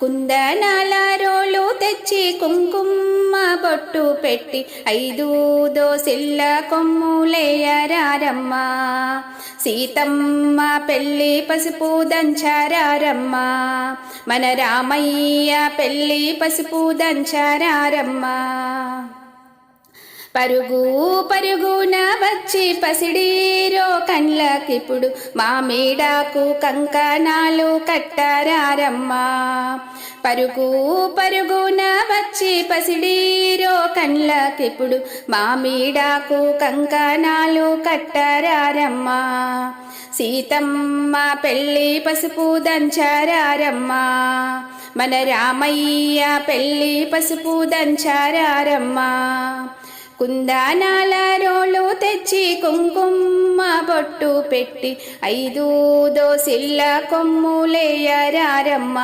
కుందనాల రోలు తెచ్చి కుంకుమ బొట్టు పెట్టి 5 దోసిళ్ళ కొమ్ములేయరారమ్మ సీతమ్మ పెళ్ళి పసుపు దంచారారమ్మ మన రామయ్య పెళ్ళి పసుపు దంచారారమ్మ పరుగు పరుగున వచ్చి పసిడీరో కండ్లకిప్పుడు మామిడాకు కంకణాలు కట్టారారమ్మ పరుగు పరుగున వచ్చి పసిడీరో కండ్లకిప్పుడు మామిడాకు కంకణాలు కట్టారారమ్మ సీతమ్మ పెళ్ళి పసుపు దంచారారమ్మ మన రామయ్య పెళ్ళి పసుపు దంచారారమ్మ కుందనాల రోలు తెచ్చి కుంకుమ బొట్టు పెట్టి 5 దోసిళ్ళ కొమ్ములేయరారమ్మ